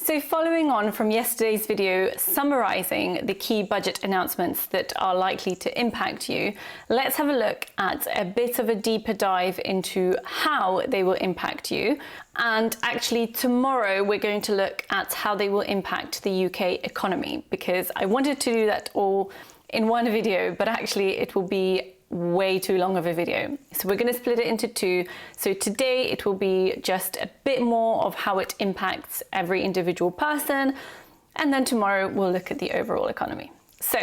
So following on from yesterday's video summarizing the key budget announcements that are likely to impact you, let's have a look at a bit of a deeper dive into how they will impact you. And actually tomorrow we're going to look at how they will impact the UK economy, because I wanted to do that all in one video, but actually it will be way too long of a video. So we're going to split it into two. So today it will be just a bit more of how it impacts every individual person. And then tomorrow we'll look at the overall economy. So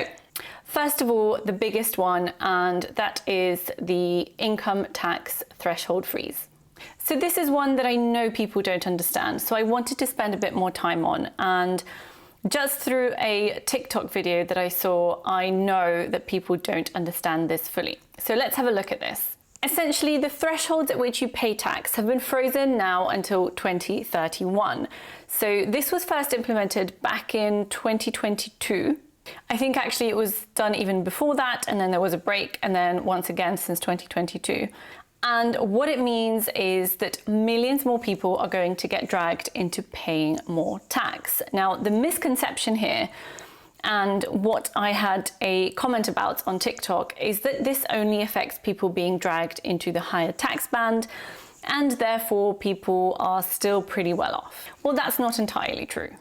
first of all, the biggest one, and that is the income tax threshold freeze. So this is one that I know people don't understand. So I wanted to spend a bit more time on, and just through a TikTok video that I saw, I know that people don't understand this fully. So let's have a look at this. Essentially, the thresholds at which you pay tax have been frozen now until 2031. So this was first implemented back in 2022. I think actually it was done even before that, and then there was a break, and then once again since 2022. And what it means is that millions more people are going to get dragged into paying more tax. Now, the misconception here, and what I had a comment about on TikTok, is that this only affects people being dragged into the higher tax band, and therefore people are still pretty well off. Well, that's not entirely true.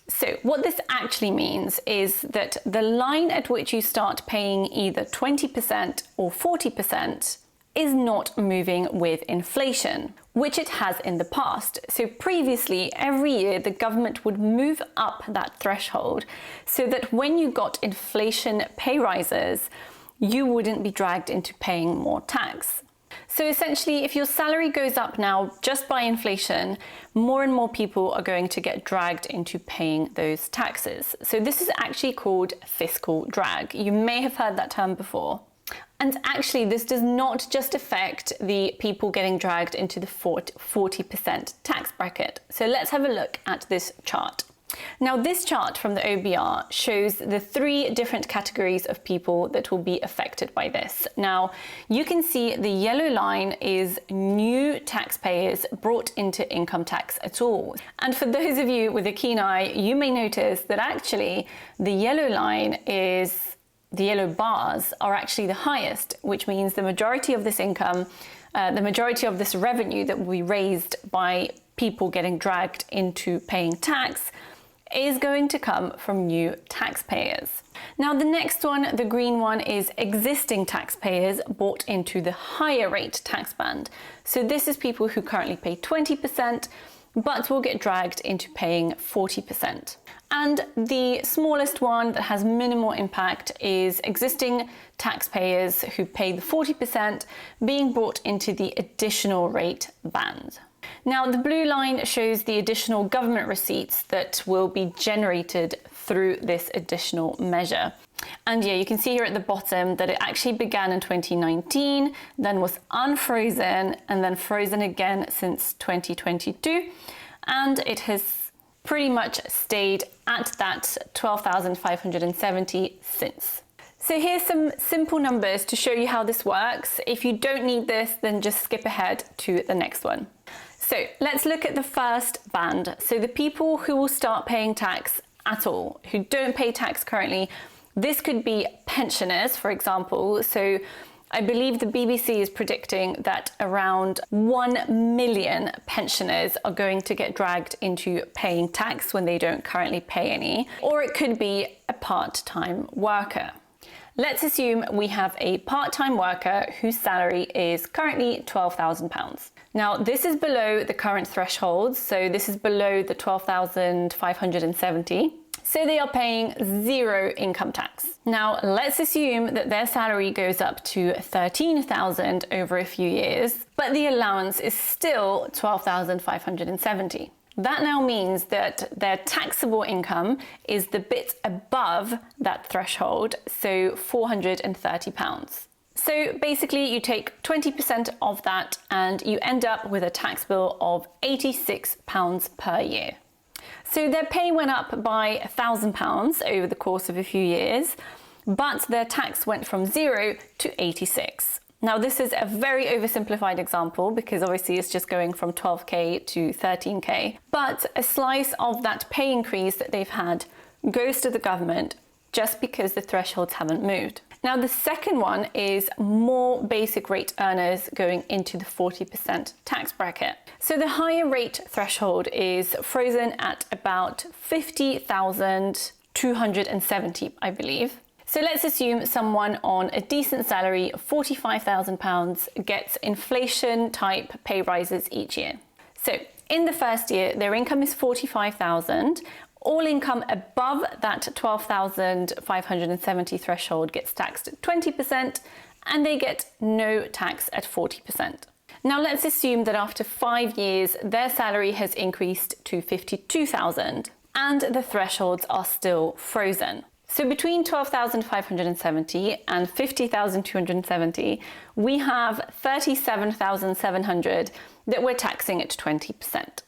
So what this actually means is that the line at which you start paying either 20% or 40% is not moving with inflation, which it has in the past. So previously, every year, the government would move up that threshold so that when you got inflation pay rises, you wouldn't be dragged into paying more tax. So essentially, if your salary goes up now just by inflation, more and more people are going to get dragged into paying those taxes. So this is actually called fiscal drag. You may have heard that term before. And actually, this does not just affect the people getting dragged into the 40% tax bracket. So let's have a look at this chart. Now, this chart from the OBR shows the three different categories of people that will be affected by this. Now, you can see the yellow line is new taxpayers brought into income tax at all. And for those of you with a keen eye, you may notice that actually the yellow line is the yellow bars are actually the highest, which means the majority of this income, the majority of this revenue that will be raised by people getting dragged into paying tax is going to come from new taxpayers. Now, the next one, the green one, is existing taxpayers bought into the higher rate tax band. So this is people who currently pay 20%, but will get dragged into paying 40%. And the smallest one that has minimal impact is existing taxpayers who pay the 40% being brought into the additional rate band. Now, the blue line shows the additional government receipts that will be generated through this additional measure. And yeah, you can see here at the bottom that it actually began in 2019, then was unfrozen, and then frozen again since 2022. And it has pretty much stayed at that 12,570 since. So here's some simple numbers to show you how this works. If you don't need this, then just skip ahead to the next one. So let's look at the first band. So the people who will start paying tax at all, who don't pay tax currently. This could be pensioners, for example. So I believe the BBC is predicting that around 1 million pensioners are going to get dragged into paying tax when they don't currently pay any. Or it could be a part-time worker. Let's assume we have a part-time worker whose salary is currently £12,000. Now, this is below the current threshold, so this is below the 12,570. So they are paying zero income tax. Now, let's assume that their salary goes up to 13,000 over a few years, but the allowance is still 12,570. That now means that their taxable income is the bit above that threshold, so £430. So basically you take 20% of that and you end up with a tax bill of £86 per year. So their pay went up by £1,000 over the course of a few years, but their tax went from 0 to 86. Now, this is a very oversimplified example because obviously it's just going from 12K to 13K, but a slice of that pay increase that they've had goes to the government just because the thresholds haven't moved. Now, the second one is more basic rate earners going into the 40% tax bracket. So the higher rate threshold is frozen at about 50,270, I believe. So let's assume someone on a decent salary of £45,000 gets inflation type pay rises each year. So in the first year, their income is 45,000. All income above that 12,570 threshold gets taxed at 20%, and they get no tax at 40%. Now let's assume that after 5 years, their salary has increased to 52,000 and the thresholds are still frozen. So between 12,570 and 50,270, we have 37,700 that we're taxing at 20%.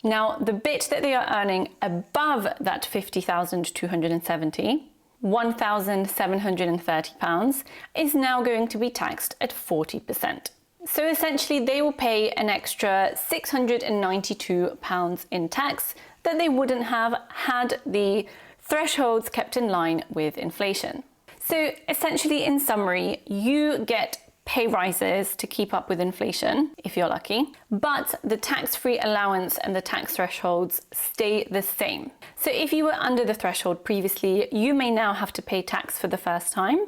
Now, the bit that they are earning above that 50,270, £1,730, is now going to be taxed at 40%. So essentially, they will pay an extra £692 in tax that they wouldn't have had the thresholds kept in line with inflation. So essentially, in summary, you get pay rises to keep up with inflation, if you're lucky, but the tax-free allowance and the tax thresholds stay the same. So if you were under the threshold previously, you may now have to pay tax for the first time,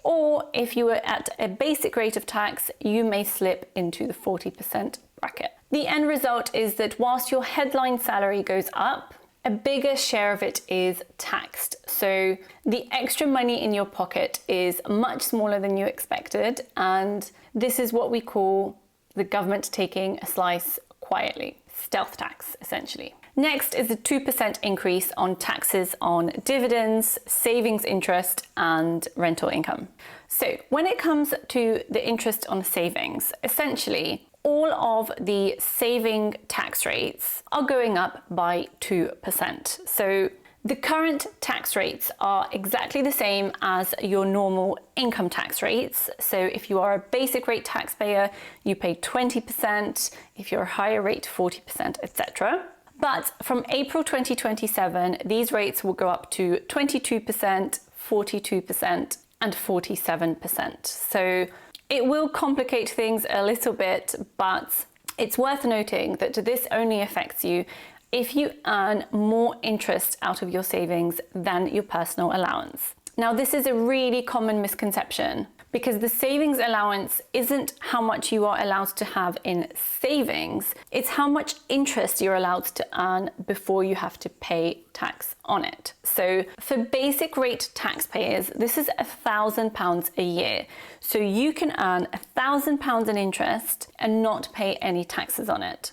or if you were at a basic rate of tax, you may slip into the 40% bracket. The end result is that whilst your headline salary goes up, a bigger share of it is taxed. So the extra money in your pocket is much smaller than you expected. And this is what we call the government taking a slice quietly. Stealth tax, essentially. Next is a 2% increase on taxes on dividends, savings interest, and rental income. So when it comes to the interest on savings, essentially, all of the saving tax rates are going up by 2%. So the current tax rates are exactly the same as your normal income tax rates. So if you are a basic rate taxpayer, you pay 20%, if you're a higher rate, 40%, etc. But from April 2027, these rates will go up to 22%, 42%, and 47%. So it will complicate things a little bit, but it's worth noting that this only affects you if you earn more interest out of your savings than your personal allowance. Now, this is a really common misconception because the savings allowance isn't how much you are allowed to have in savings, it's how much interest you're allowed to earn before you have to pay tax on it. So for basic rate taxpayers, this is £1,000 a year. So you can earn £1,000 in interest and not pay any taxes on it.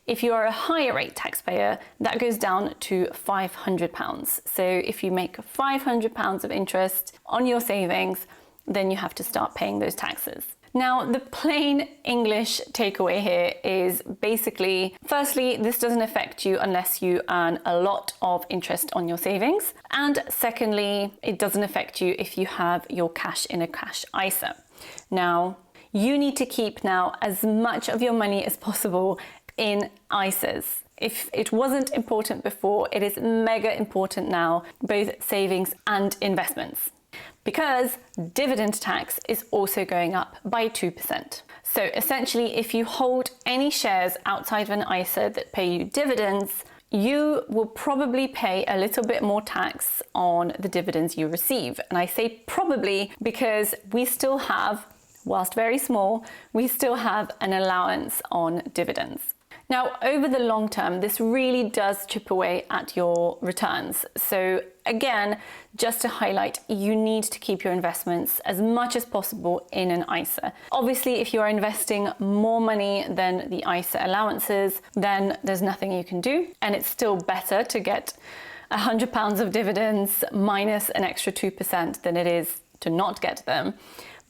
If you are a higher rate taxpayer, that goes down to £500. So if you make £500 of interest on your savings, then you have to start paying those taxes. Now, the plain English takeaway here is basically, firstly, this doesn't affect you unless you earn a lot of interest on your savings. And secondly, it doesn't affect you if you have your cash in a cash ISA. Now, you need to keep now as much of your money as possible in ISAs. If it wasn't important before, it is mega important now, both savings and investments, because dividend tax is also going up by 2%. So essentially, if you hold any shares outside of an ISA that pay you dividends, you will probably pay a little bit more tax on the dividends you receive. And I say probably because we still have, whilst very small, we still have an allowance on dividends. Now, over the long term, this really does chip away at your returns. So again, just to highlight, you need to keep your investments as much as possible in an ISA. Obviously, if you are investing more money than the ISA allowances, then there's nothing you can do. And it's still better to get £100 of dividends minus an extra 2% than it is to not get them.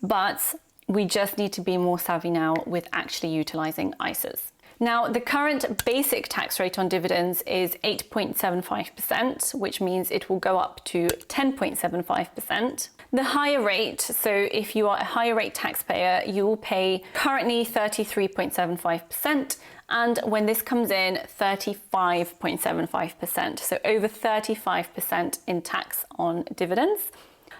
But we just need to be more savvy now with actually utilizing ISAs. Now, the current basic tax rate on dividends is 8.75%, which means it will go up to 10.75%. The higher rate, so if you are a higher rate taxpayer, you will pay currently 33.75%, and when this comes in, 35.75%, so over 35% in tax on dividends.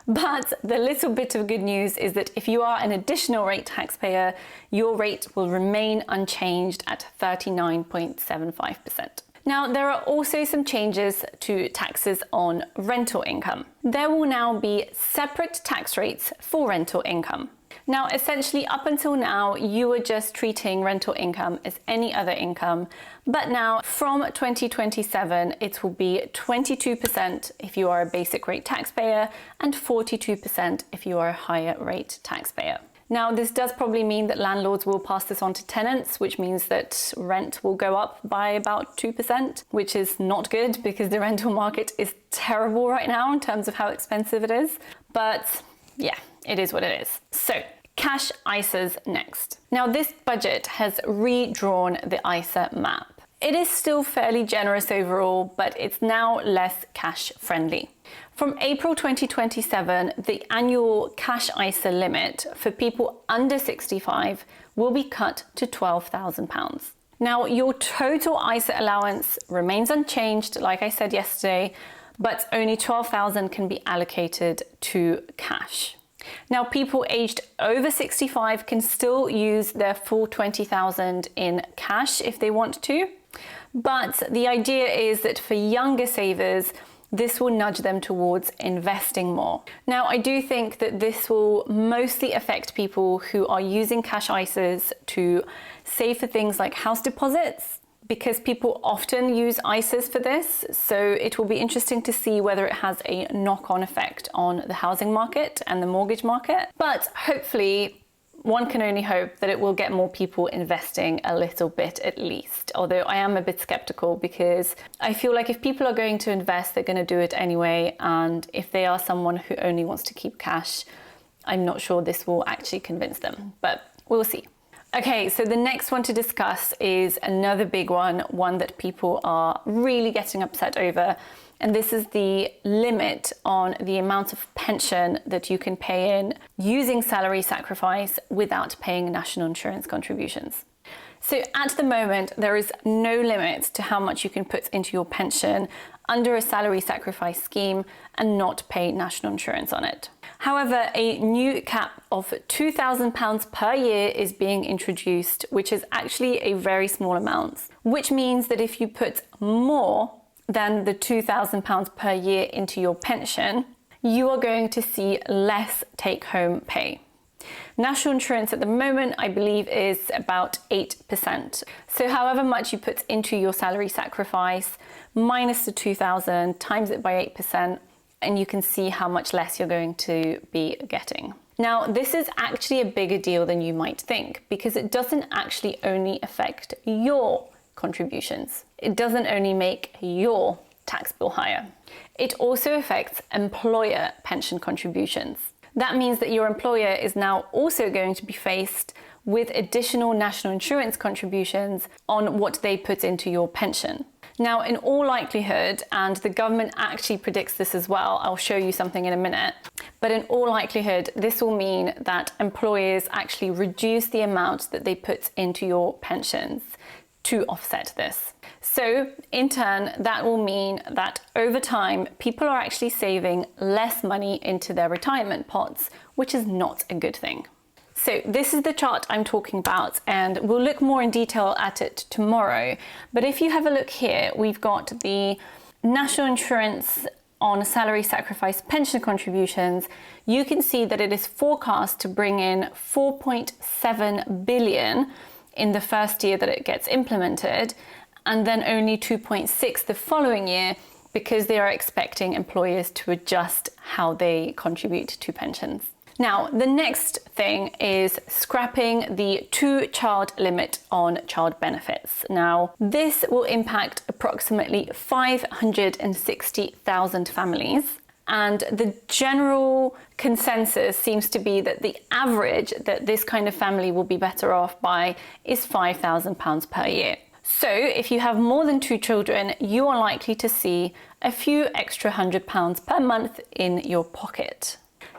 But the little bit of good news is that if you are an additional rate taxpayer, your rate will remain unchanged at 39.75%. Now, there are also some changes to taxes on rental income. There will now be separate tax rates for rental income. Now, essentially, up until now, you were just treating rental income as any other income, but now from 2027, it will be 22% if you are a basic rate taxpayer and 42% if you are a higher rate taxpayer. Now, this does probably mean that landlords will pass this on to tenants, which means that rent will go up by about 2%, which is not good because the rental market is terrible right now in terms of how expensive it is. But yeah, it is what it is. So, cash ISAs next. Now, this budget has redrawn the ISA map. It is still fairly generous overall, but it's now less cash friendly. From April 2027, the annual cash ISA limit for people under 65 will be cut to £12,000. Now, your total ISA allowance remains unchanged, like I said yesterday, but only £12,000 can be allocated to cash. Now, people aged over 65 can still use their full £20,000 in cash if they want to, but the idea is that for younger savers, this will nudge them towards investing more. Now, I do think that this will mostly affect people who are using cash ISAs to save for things like house deposits, because people often use ISAs for this. So it will be interesting to see whether it has a knock-on effect on the housing market and the mortgage market. But hopefully, one can only hope that it will get more people investing a little bit at least. Although I am a bit skeptical because I feel like if people are going to invest, they're going to do it anyway. And if they are someone who only wants to keep cash, I'm not sure this will actually convince them, but we'll see. Okay, so the next one to discuss is another big one that people are really getting upset over. And this is the limit on the amount of pension that you can pay in using salary sacrifice without paying national insurance contributions. So at the moment, there is no limit to how much you can put into your pension under a salary sacrifice scheme and not pay national insurance on it. However, a new cap of £2,000 per year is being introduced, which is actually a very small amount, which means that if you put more than the £2,000 per year into your pension, you are going to see less take-home pay. National insurance at the moment, I believe, is about 8%. So however much you put into your salary sacrifice, minus the 2,000, times it by 8%, and you can see how much less you're going to be getting. Now, this is actually a bigger deal than you might think, because it doesn't actually only affect your contributions. It doesn't only make your tax bill higher. It also affects employer pension contributions. That means that your employer is now also going to be faced with additional national insurance contributions on what they put into your pension. Now, in all likelihood, and the government actually predicts this as well, I'll show you something in a minute, but in all likelihood, this will mean that employers actually reduce the amount that they put into your pensions to offset this. So in turn, that will mean that over time, people are actually saving less money into their retirement pots, which is not a good thing. So this is the chart I'm talking about, and we'll look more in detail at it tomorrow. But if you have a look here, we've got the national insurance on salary sacrifice pension contributions. You can see that it is forecast to bring in 4.7 billion in the first year that it gets implemented, and then only 2.6 the following year, because they are expecting employers to adjust how they contribute to pensions. Now, the next thing is scrapping the 2-child limit on child benefits. Now, this will impact approximately 560,000 families. And the general consensus seems to be that the average that this kind of family will be better off by is £5,000 per year. So if you have more than 2 children, you are likely to see a few extra £100 per month in your pocket.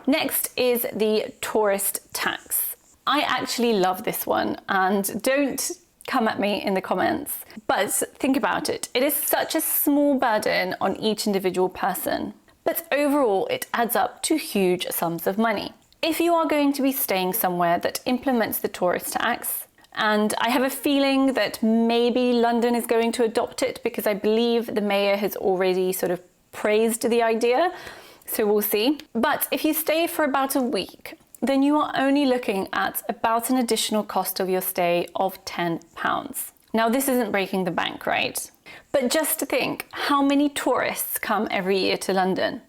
Next is the tourist tax. I actually love this one, and don't come at me in the comments, but think about it. It is such a small burden on each individual person, but overall it adds up to huge sums of money. If you are going to be staying somewhere that implements the tourist tax, and I have a feeling that maybe London is going to adopt it because I believe the mayor has already sort of praised the idea, so we'll see. But if you stay for about a week, then you are only looking at about an additional cost of your stay of £10. Now, this isn't breaking the bank, right? But just to think, how many tourists come every year to London?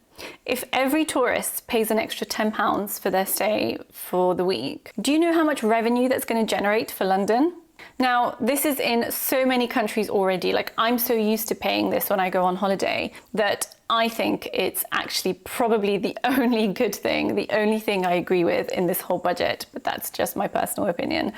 If every tourist pays an extra £10 for their stay for the week, do you know how much revenue that's going to generate for London? Now, this is in so many countries already. Like, I'm so used to paying this when I go on holiday that I think it's actually probably the only good thing, the only thing I agree with in this whole budget, but that's just my personal opinion.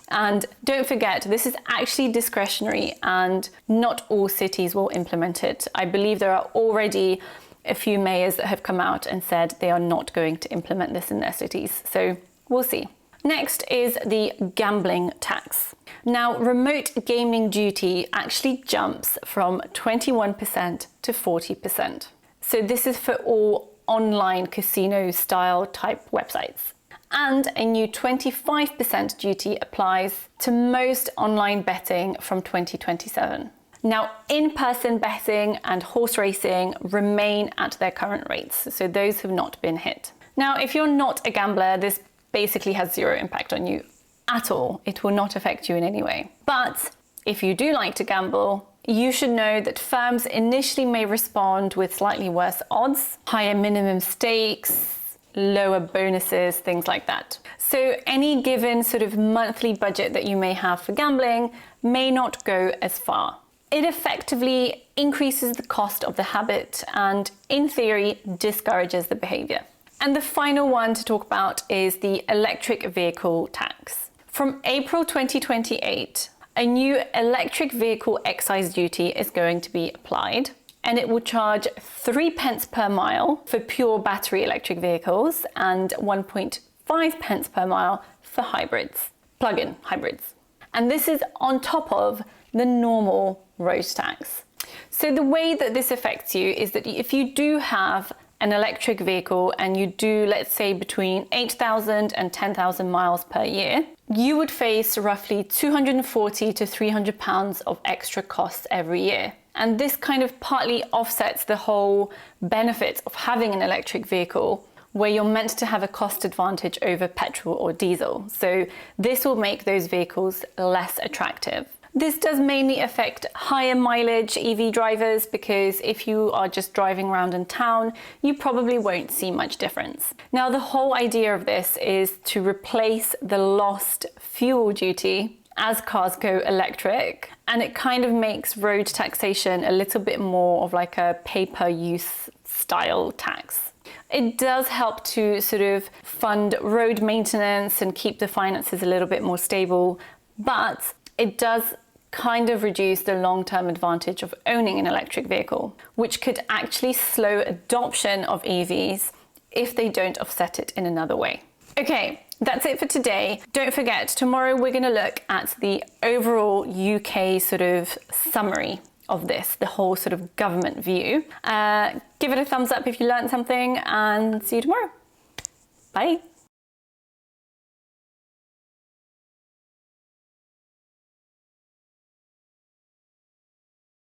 And don't forget, this is actually discretionary and not all cities will implement it. I believe there are already a few mayors that have come out and said they are not going to implement this in their cities. So we'll see. Next is the gambling tax. Now, remote gaming duty actually jumps from 21% to 40%. So this is for all online casino style type websites. And a new 25% duty applies to most online betting from 2027. Now, in-person betting and horse racing remain at their current rates, so those have not been hit. Now, if you're not a gambler, this basically has zero impact on you at all. It will not affect you in any way. But if you do like to gamble, you should know that firms initially may respond with slightly worse odds, higher minimum stakes, lower bonuses, things like that. So any given sort of monthly budget that you may have for gambling may not go as far. It effectively increases the cost of the habit and, in theory, discourages the behavior. And the final one to talk about is the electric vehicle tax. From April 2028, a new electric vehicle excise duty is going to be applied, and it will charge 3 pence per mile for pure battery electric vehicles and 1.5 pence per mile for hybrids, plug-in hybrids. And this is on top of the normal road tax. So the way that this affects you is that if you do have an electric vehicle and you do, let's say, between 8,000 and 10,000 miles per year, you would face roughly 240 to 300 pounds of extra costs every year. And this kind of partly offsets the whole benefit of having an electric vehicle, where you're meant to have a cost advantage over petrol or diesel. So this will make those vehicles less attractive. This does mainly affect higher mileage EV drivers because if you are just driving around in town, you probably won't see much difference. Now, the whole idea of this is to replace the lost fuel duty as cars go electric, and it kind of makes road taxation a little bit more of like a pay-per-use style tax. It does help to sort of fund road maintenance and keep the finances a little bit more stable, but it does kind of reduce the long-term advantage of owning an electric vehicle, which could actually slow adoption of EVs if they don't offset it in another way. Okay, that's it for today. Don't forget, tomorrow we're going to look at the overall UK sort of summary of this, the whole sort of government view. Give it a thumbs up if you learned something, and see you tomorrow. Bye.